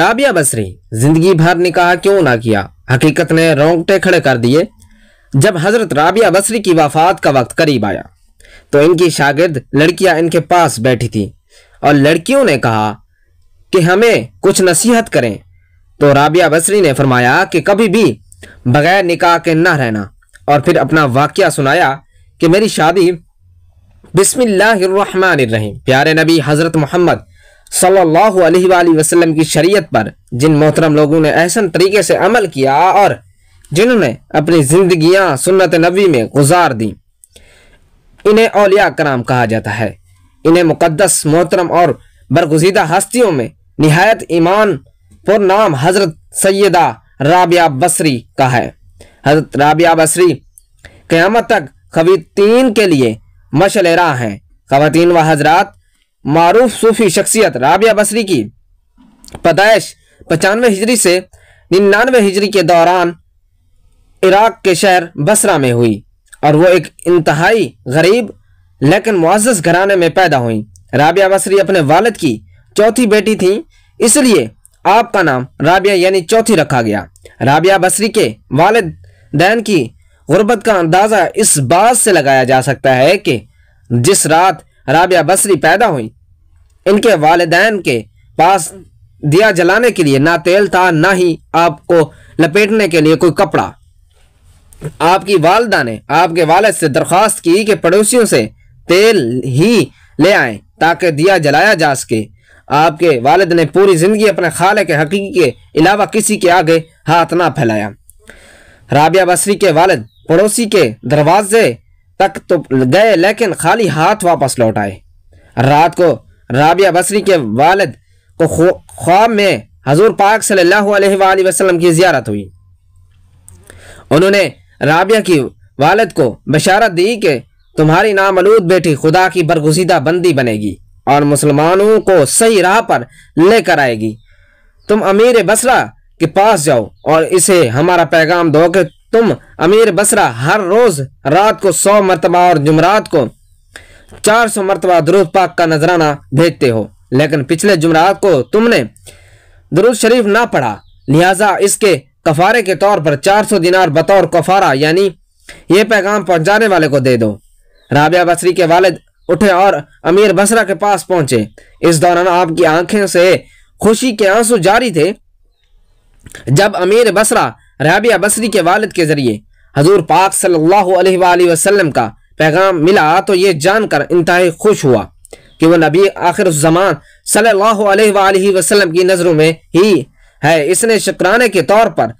رابعہ بصری زندگی بھر نکاح کیوں نہ کیا؟ حقیقت نے رونگٹے کھڑے کر دیے۔ جب حضرت رابعہ بصری کی وفات کا وقت قریب آیا تو ان کی شاگرد لڑکیاں ان کے پاس بیٹھی تھیں اور لڑکیوں نے کہا کہ ہمیں کچھ نصیحت کریں، تو رابعہ بصری نے فرمایا کہ کبھی بھی بغیر نکاح کے نہ رہنا، اور پھر اپنا واقعہ سنایا کہ میری شادی بسم اللہ الرحمن الرحیم پیارے نبی حضرت محمد صلی اللہ علیہ وآلہ وسلم کی شریعت پر جن محترم لوگوں نے احسن طریقے سے عمل کیا اور جنہوں نے اپنی زندگیاں سنت نبوی میں گزار دیں، انہیں اولیاء کرام کہا جاتا ہے۔ انہیں مقدس، محترم اور برگزیدہ ہستیوں میں نہایت ایمان پر نام حضرت سیدہ رابعہ بصری کا ہے۔ حضرت رابعہ بصری قیامت تک خواتین کے لیے مشعل راہ ہیں۔ خواتین و حضرات، معروف صوفی شخصیت رابعہ بصری کی پیدائش 95 ہجری سے 99 ہجری کے دوران عراق کے شہر بصرہ میں ہوئی، اور وہ ایک انتہائی غریب لیکن معزز گھرانے میں پیدا ہوئیں۔ رابعہ بصری اپنے والد کی چوتھی بیٹی تھیں، اس لیے آپ کا نام رابعہ یعنی چوتھی رکھا گیا۔ رابعہ بصری کے والدین کی غربت کا اندازہ اس بات سے لگایا جا سکتا ہے کہ جس رات رابعہ بصری پیدا ہوئی، ان کے والدین کے پاس دیا جلانے کے لیے نہ تیل تھا، نہ ہی آپ کو لپیٹنے کے لیے کوئی کپڑا۔ آپ کی والدہ نے آپ کے والد سے درخواست کی کہ پڑوسیوں سے تیل ہی لے آئیں تاکہ دیا جلایا جا سکے۔ آپ کے والد نے پوری زندگی اپنے خالق حقیقی کے علاوہ کسی کے آگے ہاتھ نہ پھیلایا۔ رابعہ بصری کے والد پڑوسی کے دروازے تک تو گئے لیکن خالی ہاتھ واپس لوٹ آئے۔ رات کو رابعہ بصری کے والد کو خواب میں حضور پاک صلی اللہ علیہ وآلہ وسلم کی زیارت ہوئی۔ انہوں نے رابعہ کی والد کو بشارت دی کہ تمہاری نامولود بیٹی خدا کی برگزیدہ بندی بنے گی اور مسلمانوں کو صحیح راہ پر لے کر آئے گی۔ تم امیر بصرہ کے پاس جاؤ اور اسے ہمارا پیغام دو کہ تم امیر بصرہ ہر روز رات کو 100 مرتبہ اور جمعرات کو 400 مرتبہ درود پاک کا نذرانہ بھیجتے ہو، لیکن پچھلے جمعرات کو تم نے درود شریف نہ پڑھا، لہٰذا اس کے کفارے کے طور پر 400 دینار بطور کفارہ یعنی یہ پیغام پہنچانے والے کو دے دو۔ رابعہ بصری کے والد اٹھے اور امیر بصرہ کے پاس پہنچے۔ اس دوران آپ کی آنکھیں سے خوشی کے آنسو جاری تھے۔ جب امیر بصرہ رابعہ بصری کے والد کے ذریعے حضور پاک صلی اللہ علیہ وآلہ وسلم کا پیغام ملا تو یہ جان کر انتہائی خوش ہوا کہ وہ نبی آخر الزمان صلی اللہ علیہ وآلہ وسلم کی نظروں میں ہی ہے۔ اس نے شکرانے کے طور پر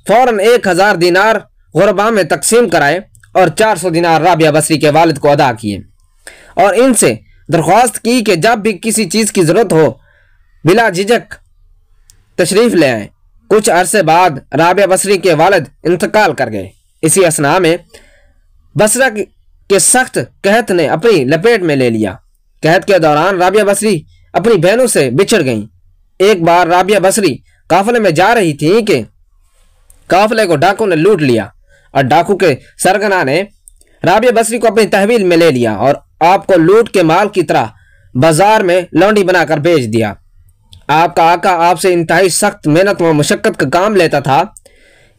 فوراً 1000 دینار غربا میں تقسیم کرائے اور 400 دینار رابعہ بصری کے والد کو ادا کیے، اور ان سے درخواست کی کہ جب بھی کسی چیز کی ضرورت ہو بلا جھجک تشریف لے آئیں۔ کچھ عرصے بعد رابعہ بصری کے والد انتقال کر گئے۔ اسی اثناء میں بصرہ کے سخت قحط نے اپنی لپیٹ میں لے لیا۔ قحط کے دوران رابعہ بصری اپنی بہنوں سے بچھڑ گئیں۔ ایک بار رابعہ بصری قافلے میں جا رہی تھی کہ قافلے کو ڈاکو نے لوٹ لیا، اور ڈاکو کے سرگنا نے رابعہ بصری کو اپنی تحویل میں لے لیا اور آپ کو لوٹ کے مال کی طرح بازار میں لونڈی بنا کر بیچ دیا۔ آپ کا آقا آپ سے انتہائی سخت محنت و مشقت کا کام لیتا تھا،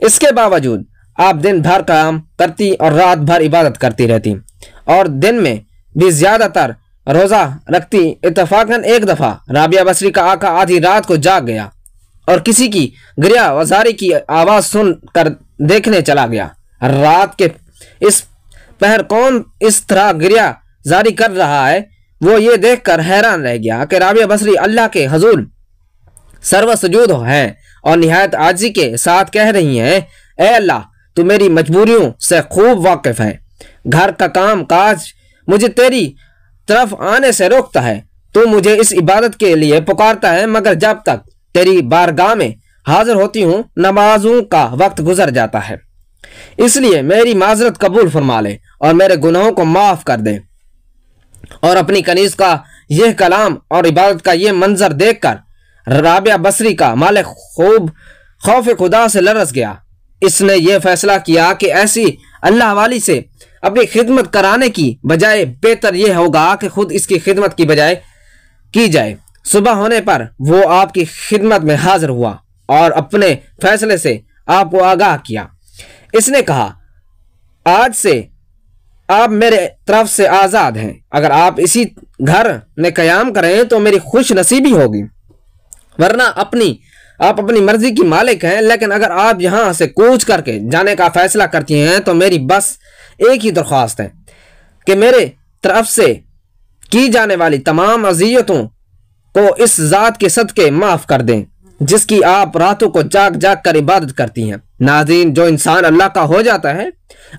اس کے باوجود آپ دن بھر کام کرتی اور رات بھر عبادت کرتی رہتی، اور دن میں بھی زیادہ تر روزہ رکھتی۔ اتفاقاً ایک دفعہ رابعہ بصری کا آقا آدھی رات کو جاگ گیا اور کسی کی گریہ وزاری کی آواز سن کر دیکھنے چلا گیا۔ رات کے اس پہر کون اس طرح گریہ زاری کر رہا ہے؟ وہ یہ دیکھ کر حیران رہ گیا کہ رابعہ بصری اللہ کے حضور سرو سجود ہیں اور نہایت عاجزی کے ساتھ کہہ رہی ہیں، اے اللہ، تو میری مجبوریوں سے خوب واقف ہے۔ گھر کا کام کاج مجھے تیری طرف آنے سے روکتا ہے۔ تو مجھے اس عبادت کے لیے پکارتا ہے، مگر جب تک تیری بارگاہ میں حاضر ہوتی ہوں نمازوں کا وقت گزر جاتا ہے، اس لیے میری معذرت قبول فرما لے اور میرے گناہوں کو معاف کر دے۔ اور اپنی کنیز کا یہ کلام اور عبادت کا یہ منظر دیکھ کر رابعہ بصری کا مال خوب خوف خدا سے لرز گیا۔ اس نے یہ فیصلہ کیا کہ ایسی اللہ والی سے اپنی خدمت کرانے کی بجائے بہتر یہ ہوگا کہ خود اس کی خدمت کی بجائے کی جائے۔ صبح ہونے پر وہ آپ کی خدمت میں حاضر ہوا اور اپنے فیصلے سے آپ کو آگاہ کیا۔ اس نے کہا، آج سے آپ میرے طرف سے آزاد ہیں۔ اگر آپ اسی گھر میں قیام کریں تو میری خوش نصیبی ہوگی، ورنہ آپ اپنی مرضی کی مالک ہیں۔ لیکن اگر آپ یہاں سے کوچ کر کے جانے کا فیصلہ کرتی ہیں تو میری بس ایک ہی درخواست ہے کہ میرے طرف سے کی جانے والی تمام اذیتوں کو اس ذات کے صدقے معاف کر دیں جس کی آپ راتوں کو جاگ جاگ کر عبادت کرتی ہیں۔ ناظرین، جو انسان اللہ کا ہو جاتا ہے،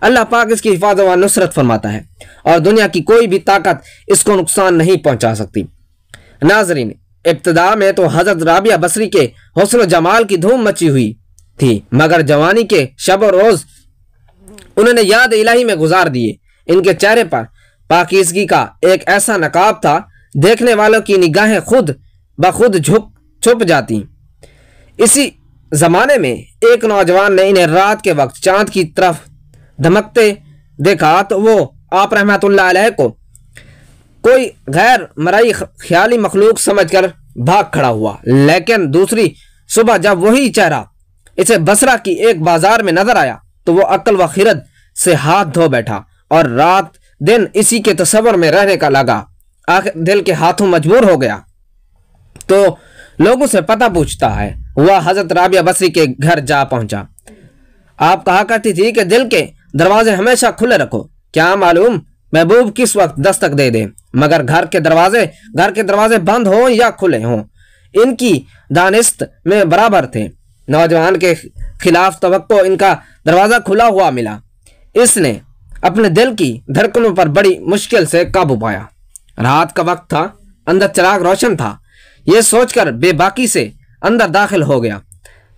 اللہ پاک اس کی حفاظت و نصرت فرماتا ہے اور دنیا کی کوئی بھی طاقت اس کو نقصان نہیں پہنچا سکتی۔ ناظرین، ابتدا میں تو حضرت رابعہ بصری کے حسن و جمال کی دھوم مچی ہوئی تھی، مگر جوانی کے شب و روز انہوں نے یاد الہی میں گزار دیے۔ ان کے چہرے پر پاکیزگی کا ایک ایسا نقاب تھا، دیکھنے والوں کی نگاہیں خود بخود چھپ جاتی۔ اسی زمانے میں ایک نوجوان نے انہیں رات کے وقت چاند کی طرف دھمکتے دیکھا تو وہ آپ رحمۃ اللہ علیہ کو کوئی غیر مرئی خیالی مخلوق سمجھ کر بھاگ کھڑا ہوا، لیکن دوسری صبح جب وہی چہرہ اسے بصرہ کی ایک بازار میں نظر آیا تو وہ عقل و خرد سے ہاتھ دھو بیٹھا اور رات دن اسی کے تصور میں رہنے کا لگا۔ آخر دل کے ہاتھوں مجبور ہو گیا تو لوگوں سے پتہ پوچھتا ہے، وہ حضرت رابعہ بصری کے گھر جا پہنچا۔ آپ کہا کرتی تھی کہ دل کے دروازے ہمیشہ کھلے رکھو، کیا معلوم محبوب کس وقت دستک دے دے، مگر گھر کے دروازے بند ہوں یا کھلے ہوں، ان کی دانست میں برابر تھے۔ نوجوان کے خلاف توقع ان کا دروازہ کھلا ہوا ملا۔ اس نے اپنے دل کی دھڑکنوں پر بڑی مشکل سے قابو پایا۔ رات کا وقت تھا، اندر چراغ روشن تھا۔ یہ سوچ کر بے باکی سے اندر داخل ہو گیا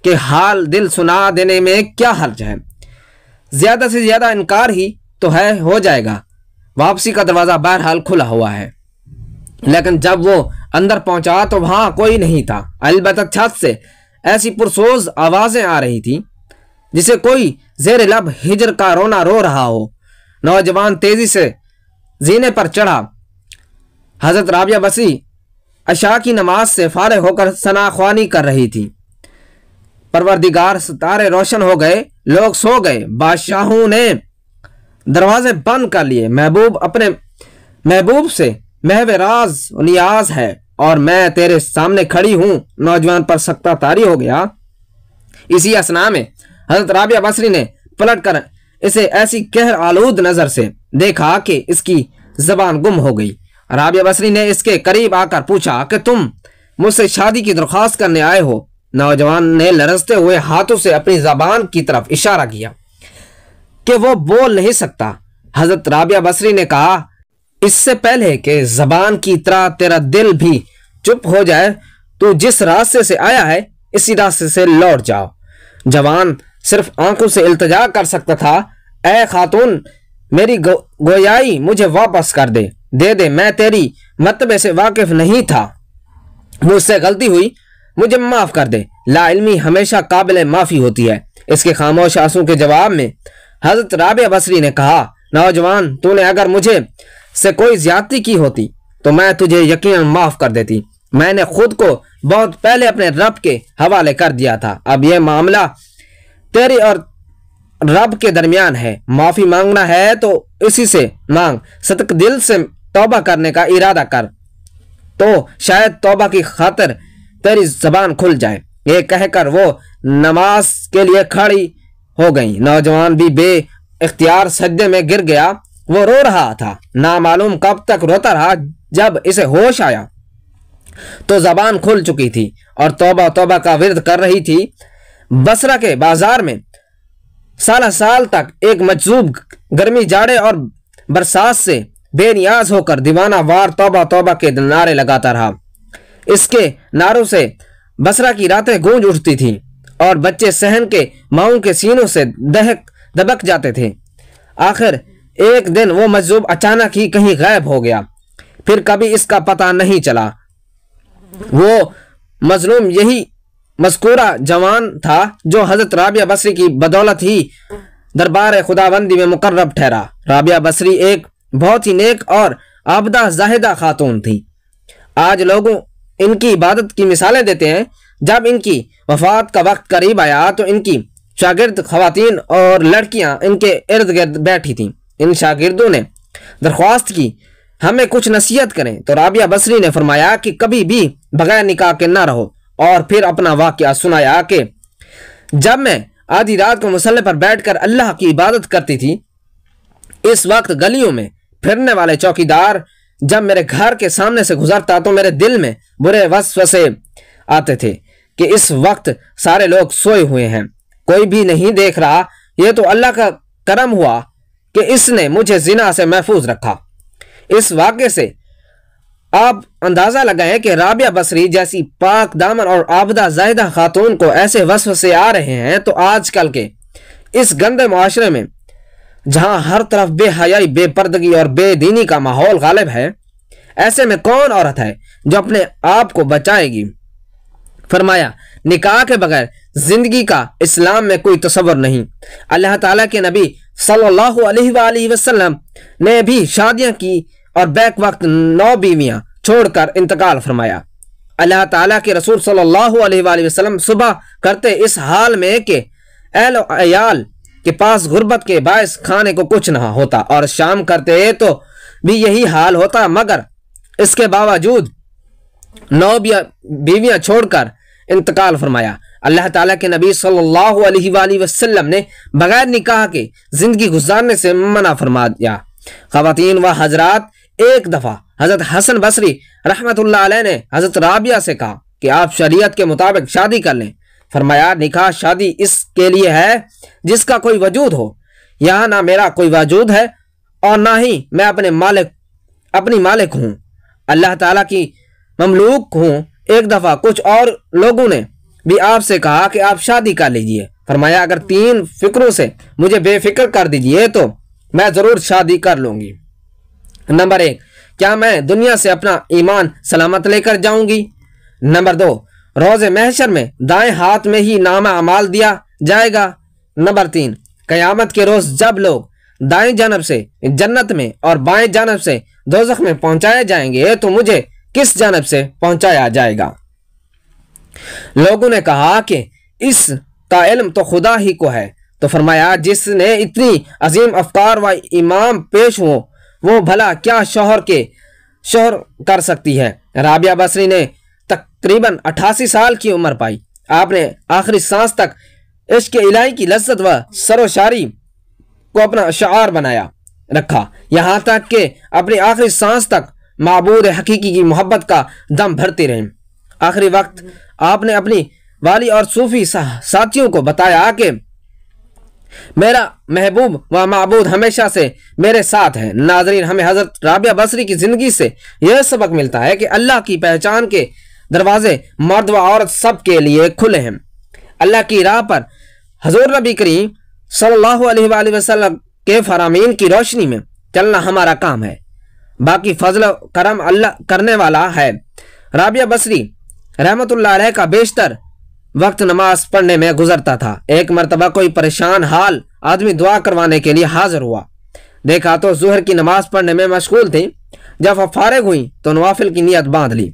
کہ حال دل سنا دینے میں کیا حرج ہے، زیادہ سے زیادہ انکار ہی تو ہو جائے گا۔ واپسی کا دروازہ بہرحال کھلا ہوا ہے، لیکن جب وہ اندر پہنچا تو وہاں کوئی نہیں تھا، البتہ چھت سے ایسی پرسوز آوازیں آ رہی تھی جسے کوئی زیر لب ہجر کا رونا رو رہا ہو۔ نوجوان تیزی سے زینے پر چڑھا۔ حضرت رابعہ بصری عشاء کی نماز سے فارغ ہو کر ثنا خوانی کر رہی تھی۔ پروردگار، ستارے روشن ہو گئے، لوگ سو گئے، بادشاہوں نے دروازے بند کر لیے۔ محبوب اپنے محبوب سے محو راز و نیاز ہے اور میں تیرے سامنے کھڑی ہوں۔ نوجوان پر سکتہ طاری ہو گیا۔ اسی اثنا میں حضرت رابعہ بصری نے پلٹ کر اسے ایسی قہر آلود نظر سے دیکھا کہ اس کی زبان گم ہو گئی۔ رابعہ بصری نے اس کے قریب آ کر پوچھا کہ تم مجھ سے شادی کی درخواست کرنے آئے ہو؟ نوجوان نے لرزتے ہوئے ہاتھوں سے اپنی زبان کی طرف اشارہ کیا کہ وہ بول نہیں سکتا۔ حضرت رابعہ بصری نے کہا، اس سے پہلے کہ زبان کی طرح تیرا دل بھی چپ ہو جائے، تو جس راستے سے آیا ہے اسی راستے سے لوٹ جاؤ۔ جوان صرف آنکھوں سے التجا کر سکتا تھا، اے خاتون، میری گویائی مجھے واپس کر دے دے میں تیری مرتبے سے واقف نہیں تھا، مجھ سے غلطی ہوئی، مجھے معاف کر دے۔ لا علمی ہمیشہ قابل معافی ہوتی ہے۔ اس کے خاموش آنسوں کے جواب میں حضرت رابعہ بصری نے کہا، نوجوان، تو نے اگر مجھے سے کوئی زیادتی کی ہوتی تو میں تجھے یقیناً معاف کر دیتی۔ میں نے خود کو بہت پہلے اپنے رب کے حوالے کر دیا تھا۔ اب یہ معاملہ تیری اور رب کے درمیان ہے۔ معافی مانگنا ہے تو اسی سے مانگ، صدق دل سے توبہ کرنے کا ارادہ کر تو شاید توبہ کی خاطر تیری زبان کھل جائے۔ یہ کہہ کر وہ نماز کے لیے کھڑی ہو گئی۔ نوجوان بھی بے اختیار سجدے میں گر گیا۔ وہ رو رہا تھا، نامعلوم کب تک روتا رہا۔ جب اسے ہوش آیا تو زبان کھل چکی تھی اور توبہ توبہ کا ورد کر رہی تھی۔ بصرہ کے بازار میں سال تک ایک مجذوب گرمی، جاڑے اور برسات سے بے نیاز ہو کر دیوانہ وار توبہ توبہ کے نعرے لگاتا رہا۔ اس کے نعروں سے بصرہ کی راتیں گونج اٹھتی تھیں اور بچے صحن کے ماؤں کے سینوں سے دبک جاتے تھے۔ آخر ایک دن وہ مجذوب اچانک ہی کہیں غائب ہو گیا، پھر کبھی اس کا پتہ نہیں چلا۔ وہ مظلوم یہی مذکورہ جوان تھا جو حضرت رابعہ بصری کی بدولت ہی دربار خداوندی میں مقرب ٹھہرا۔ رابعہ بصری ایک بہت ہی نیک اور عابدہ زاہدہ خاتون تھی۔ آج لوگوں ان کی عبادت کی مثالیں دیتے ہیں۔ جب ان کی وفات کا وقت قریب آیا تو ان کی شاگرد خواتین اور لڑکیاں ان کے ارد گرد بیٹھی تھیں۔ ان شاگردوں نے درخواست کی ہمیں کچھ نصیحت کریں، تو رابعہ بصری نے فرمایا کہ کبھی بھی بغیر نکاح کے نہ رہو، اور پھر اپنا واقعہ سنایا کہ جب میں آدھی رات کو مصلی پر بیٹھ کر اللہ کی عبادت کرتی تھی، اس وقت گلیوں میں پھرنے والے چوکیدار جب میرے گھر کے سامنے سے گزرتا تو میرے دل میں برے وسوسے آتے تھے کہ اس وقت سارے لوگ سوئے ہوئے ہیں، کوئی بھی نہیں دیکھ رہا۔ یہ تو اللہ کا کرم ہوا کہ اس نے مجھے زنا سے محفوظ رکھا۔ اس واقعے سے آپ اندازہ لگائیں کہ رابعہ بصری جیسی پاک دامن اور عابدہ زاہدہ خاتون کو ایسے وسوسے آ رہے ہیں، تو آج کل کے اس گندے معاشرے میں جہاں ہر طرف بے حیائی، بے پردگی اور بے دینی کا ماحول غالب ہے، ایسے میں کون عورت ہے جو اپنے آپ کو بچائے گی؟ فرمایا نکاح کے بغیر زندگی کا اسلام میں کوئی تصور نہیں۔ اللہ تعالیٰ کے نبی صلی اللہ علیہ وآلہ وسلم نے بھی شادیاں کی اور بیک وقت 9 بیویاں چھوڑ کر انتقال فرمایا۔ اللہ تعالیٰ کے رسول صلی اللہ علیہ وآلہ وسلم صبح کرتے اس حال میں کہ اہل و عیال کے پاس غربت کے باعث کھانے کو کچھ نہ ہوتا، اور شام کرتے تو بھی یہی حال ہوتا، مگر اس کے باوجود 9 بیویاں چھوڑ کر انتقال فرمایا۔ اللہ تعالیٰ کے نبی صلی اللہ علیہ وآلہ وسلم نے بغیر نکاح کے زندگی گزارنے سے منع فرما دیا۔ خواتین و حضرات، ایک دفعہ حضرت حسن بصری رحمۃ اللہ علیہ نے حضرت رابعہ سے کہا کہ آپ شریعت کے مطابق شادی کر لیں۔ فرمایا نکاح شادی اس کے لیے ہے جس کا کوئی وجود ہو، یہاں نہ میرا کوئی وجود ہے اور نہ ہی میں اپنی مالک ہوں، اللہ تعالیٰ کی مملوک ہوں۔ ایک دفعہ کچھ اور لوگوں نے بھی آپ سے کہا کہ آپ شادی کر لیجئے۔ فرمایا اگر 3 فکروں سے مجھے بے فکر کر دیجئے تو میں ضرور شادی کر لوں گی۔ نمبر 1، کیا میں دنیا سے اپنا ایمان سلامت لے کر جاؤں گی؟ نمبر 2، روز محشر میں دائیں ہاتھ میں ہی نامہ اعمال دیا جائے گا۔ نمبر 3، قیامت کے روز جب لوگ دائیں جانب سے جنت میں اور بائیں جانب سے دوزخ میں پہنچائے جائیں گے تو مجھے کس جانب سے پہنچایا جائے گا؟ لوگوں نے کہا کہ اس کا علم تو خدا ہی کو ہے۔ تو فرمایا جس نے اتنی عظیم افکار و امام پیش ہو وہ بھلا کیا شوہر کر سکتی ہے؟ رابعہ بصری نے تقریباً 88 سال کی عمر پائی۔ آپ نے آخری سانس تک عشق الہی کی لذت و سروشاری کو اپنا شعار بنایا رکھا، یہاں تک کہ اپنی آخری سانس تک معبود حقیقی کی محبت کا دم بھرتی رہیں۔ آخری وقت آپ نے اپنی والی اور صوفی ساتھیوں کو بتایا کہ میرا محبوب و معبود ہمیشہ سے میرے ساتھ ہے۔ ناظرین، ہمیں حضرت رابعہ بصری کی زندگی سے یہ سبق ملتا ہے کہ اللہ کی پہچان کے دروازے مرد و عورت سب کے لیے کھلے ہیں۔ اللہ کی راہ پر حضور نبی کریم صلی اللہ علیہ وآلہ وسلم کے فرامین کی روشنی میں چلنا ہمارا کام ہے، باقی فضل و کرم اللہ کرنے والا ہے۔ رابعہ بصری رحمت اللہ علیہ کا بیشتر وقت نماز پڑھنے میں گزرتا تھا۔ ایک مرتبہ کوئی پریشان حال آدمی دعا کروانے کے لیے حاضر ہوا، دیکھا تو ظہر کی نماز پڑھنے میں مشغول تھی۔ جب وہ فارغ ہوئی تو نوافل کی نیت باندھ لی۔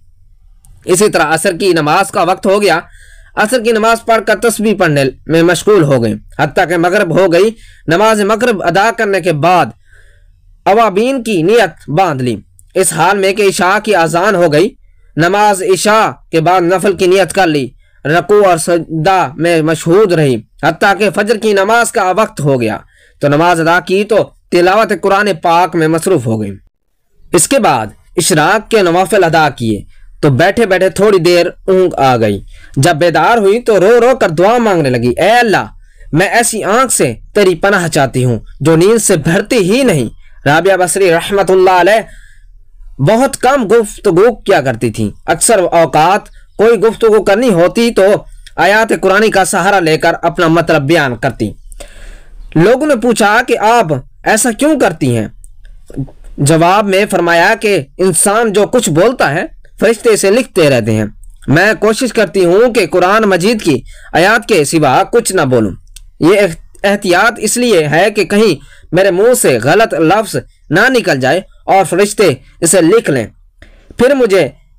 اسی طرح عصر کی نماز کا وقت ہو گیا، عصر کی نماز پڑھ کر تسبیح پڑھنے میں مشغول ہو گئی، حتیٰ کہ مغرب ہو گئی۔ نماز مغرب ادا کرنے کے بعد اوابین کی نیت باندھ لی، اس حال میں کہ عشاء کی اذان ہو گئی۔ نماز عشاء کے بعد نفل کی نیت کر لی، رکوع اور سجدہ میں مشغول رہی، حتیٰ کہ فجر کی نماز کا وقت ہو گیا تو نماز ادا کی تو تلاوت قرآن پاک میں مصروف ہو گئی۔ اس کے بعد اشراق کے نوافل ادا کیے تو بیٹھے بیٹھے تھوڑی دیر اونگ آ گئی۔ جب بیدار ہوئی تو رو رو کر دعا مانگنے لگی، اے اللہ میں ایسی آنکھ سے تیری پناہ چاہتی ہوں جو نیند سے بھرتی ہی نہیں۔ رابعہ بصری رحمت اللہ علیہ بہت کم گفتگو کیا کرتی تھی، اکثر اوقات کوئی گفتگو کرنی ہوتی تو آیات قرآنی کا سہارا لے کر اپنا مطلب بیان کرتی۔ لوگوں نے پوچھا کہ آپ ایسا کیوں کرتی ہیں؟ جواب میں فرمایا کہ انسان جو کچھ بولتا ہے فرشتے اسے لکھتے رہتے ہیں، میں کوشش کرتی ہوں کہ قرآن مجید کی آیات کے سوا کچھ نہ بولوں۔ یہ احتیاط اس لیے ہے کہ کہیں میرے منہ سے غلط لفظ نہ نکل جائے اور فرشتے اسے لکھ لیں، پھر مجھے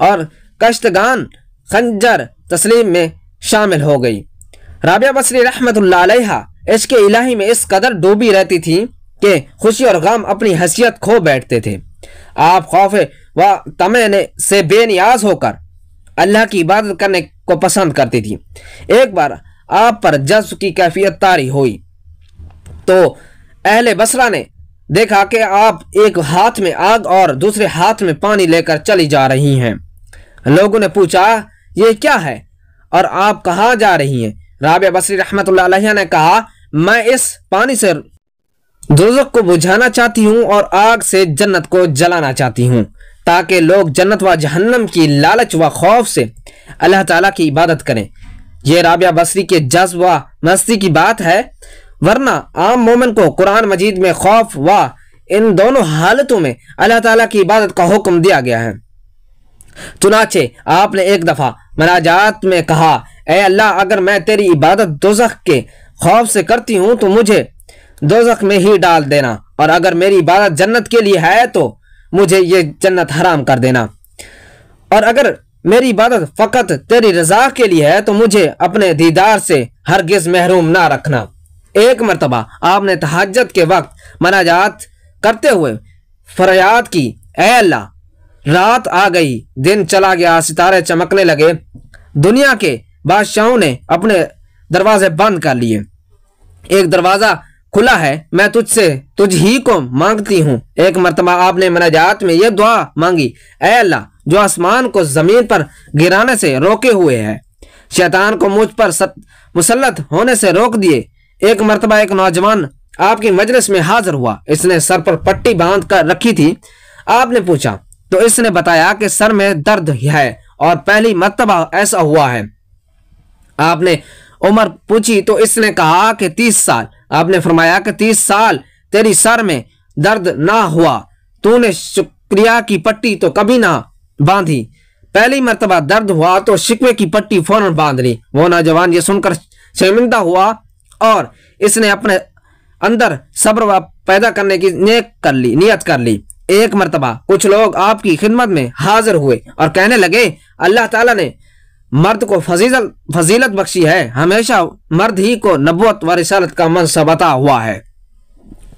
اور کشتگان خنجر تسلیم میں شامل ہو گئی۔ رابعہ بصری رحمت اللہ علیہ عشق الہی میں اس قدر ڈوبی رہتی تھی کہ خوشی اور غم اپنی حیثیت کھو بیٹھتے تھے۔ آپ خوف و طمع سے بے نیاز ہو کر اللہ کی عبادت کرنے کو پسند کرتی تھی۔ ایک بار آپ پر جذب کی کیفیت طاری ہوئی تو اہل بصرہ نے دیکھا کہ آپ ایک ہاتھ میں آگ اور دوسرے ہاتھ میں پانی لے کر چلی جا رہی ہیں۔ لوگوں نے پوچھا یہ کیا ہے اور آپ کہاں جا رہی ہیں؟ رابعہ بصری رحمت اللہ علیہ نے کہا میں اس پانی سے دوزخ کو بجھانا چاہتی ہوں اور آگ سے جنت کو جلانا چاہتی ہوں تاکہ لوگ جنت و جہنم کی لالچ و خوف سے اللہ تعالیٰ کی عبادت کریں۔ یہ رابعہ بصری کے جذب و مستی کی بات ہے، ورنہ عام مومن کو قرآن مجید میں خوف و ان دونوں حالتوں میں اللہ تعالیٰ کی عبادت کا حکم دیا گیا ہے۔ چنانچہ آپ نے ایک دفعہ مناجات میں کہا اے اللہ اگر میں تیری عبادت دوزخ کے خوف سے کرتی ہوں تو مجھے دوزخ میں ہی ڈال دینا، اور اگر میری عبادت جنت کے لیے ہے تو مجھے یہ جنت حرام کر دینا، اور اگر میری عبادت فقط تیری رضا کے لیے ہے تو مجھے اپنے دیدار سے ہرگز محروم نہ رکھنا۔ ایک مرتبہ آپ نے تہجد کے وقت مناجات کرتے ہوئے فریاد کی اے اللہ رات آ گئی، دن چلا گیا، ستارے چمکنے لگے، دنیا کے بادشاہوں نے اپنے دروازے بند کر لیے، ایک دروازہ کھلا ہے، میں تجھ ہی کو مانگتی ہوں۔ ایک مرتبہ آپ نے مناجات میں یہ دعا مانگی اے اللہ جو آسمان کو زمین پر گرانے سے روکے ہوئے ہے، شیطان کو مجھ پر مسلط ہونے سے روک دیے۔ ایک مرتبہ ایک نوجوان آپ کی مجلس میں حاضر ہوا، اس نے سر پر پٹی باندھ کر رکھی تھی۔ آپ نے پوچھا تو اس نے بتایا کہ سر میں درد ہے اور پہلی مرتبہ ایسا ہوا ہے۔ آپ نے عمر پوچھی تو اس نے کہا کہ 30 سال۔ آپ نے فرمایا کہ 30 سال تیری سر میں درد نہ ہوا، تو نے شکریہ کی پٹی تو کبھی نہ باندھی، پہلی مرتبہ درد ہوا تو شکوے کی پٹی فوراً باندھ لی۔ وہ نوجوان یہ سن کر شرمندہ ہوا اور اس نے اپنے اندر صبر پیدا کرنے کی نیت کر لی۔ ایک مرتبہ کچھ لوگ آپ کی خدمت میں حاضر ہوئے اور کہنے لگے اللہ تعالیٰ نے مرد کو فضیلت بخشی ہے، ہمیشہ مرد ہی کو نبوت و رسالت کا منصب عطا ہوا ہے،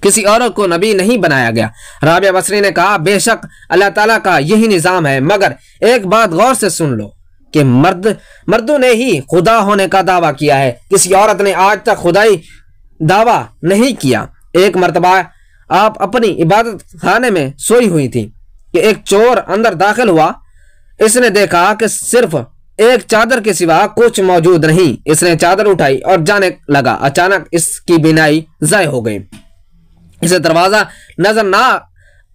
کسی عورت کو نبی نہیں بنایا گیا۔ رابعہ بصری نے کہا بے شک اللہ تعالیٰ کا یہی نظام ہے، مگر ایک بات غور سے سن لو کہ مردوں نے ہی خدا ہونے کا دعویٰ کیا ہے، کسی عورت نے آج تک خدائی دعویٰ نہیں کیا۔ ایک مرتبہ آپ اپنی عبادت خانے میں سوئی ہوئی تھی کہ ایک چور اندر داخل ہوا، اس نے دیکھا کہ صرف ایک چادر کے سوا کچھ موجود نہیں، اس نے چادر اٹھائی اور جانے لگا، اچانک اس کی بینائی ضائع ہو گئی، اسے دروازہ نظر نہ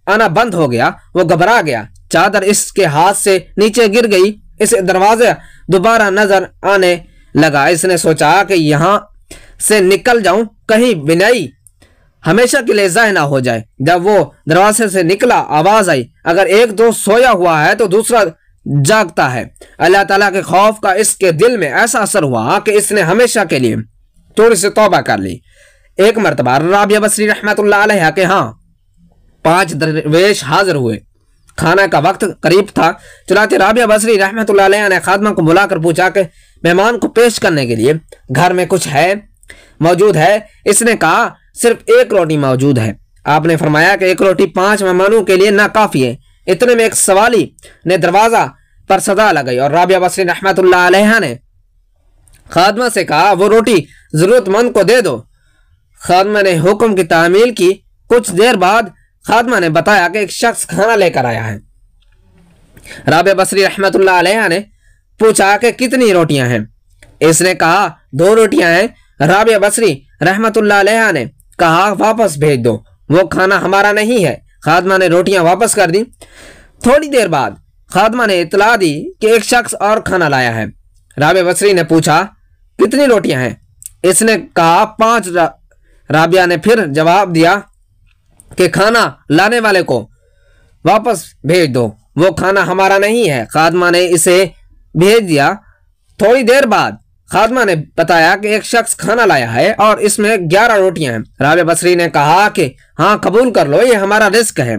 آنا بند ہو گیا، وہ گھبرا گیا، چادر اس کے ہاتھ سے نیچے گر گئی، اسے دروازہ دوبارہ نظر آنے لگا، اس نے سوچا کہ یہاں سے نکل جاؤں کہیں بینائی ہمیشہ کے لیے ضائع نہ ہو جائے۔ جب وہ دروازے سے نکلا آواز آئی اگر ایک دوست سویا ہوا ہے تو دوسرا جاگتا ہے۔ اللہ تعالیٰ کے خوف کا اس کے دل میں ایسا اثر ہوا کہ اس نے ہمیشہ کے لیے تھوڑی سی توبہ کر لی۔ ایک مرتبہ رابعہ بصری رحمت اللہ علیہ کے ہاں 5 درویش حاضر ہوئے، کھانا کا وقت قریب تھا، چنانچہ رابعہ بصری رحمت اللہ علیہ نے خادمہ کو بلا کر پوچھا کہ مہمان کو پیش کرنے کے لیے گھر میں کچھ موجود ہے؟ اس نے کہا صرف 1 روٹی موجود ہے۔ آپ نے فرمایا کہ 1 روٹی 5 مہمانوں کے لیے ناکافی ہے۔ اتنے میں ایک سوالی نے دروازہ پر صدا لگائی اور رابعہ بصری رحمت اللہ علیہ نے خادمہ سے کہا وہ روٹی ضرورت مند کو دے دو۔ خادمہ نے حکم کی تعمیل کی۔ کچھ دیر بعد خادمہ نے بتایا کہ ایک شخص کھانا لے کر آیا ہے۔ رابعہ بصری رحمت اللہ علیہ نے پوچھا کہ کتنی روٹیاں ہیں؟ اس نے کہا 2 روٹیاں ہیں۔ رابعہ بصری رحمت اللہ علیہ نے کہا واپس بھیج دو، وہ کھانا ہمارا نہیں ہے۔ خادمہ نے روٹیاں واپس کر دی۔ تھوڑی دیر بعد خادمہ نے اطلاع دی کہ ایک شخص اور کھانا لایا ہے۔ رابعہ بصری نے پوچھا کتنی روٹیاں ہیں؟ اس نے کہا 5۔ رابعہ نے پھر جواب دیا کہ کھانا لانے والے کو واپس بھیج دو، وہ کھانا ہمارا نہیں ہے۔ خادمہ نے اسے بھیج دیا۔ تھوڑی دیر بعد خادمہ نے بتایا کہ ایک شخص کھانا لایا ہے اور اس میں 11 روٹیاں ہیں۔ رابعہ بصری نے کہا کہ ہاں قبول کر لو، یہ ہمارا رزق ہے،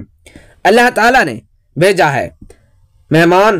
اللہ تعالیٰ نے بھیجا ہے، مہمان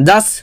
10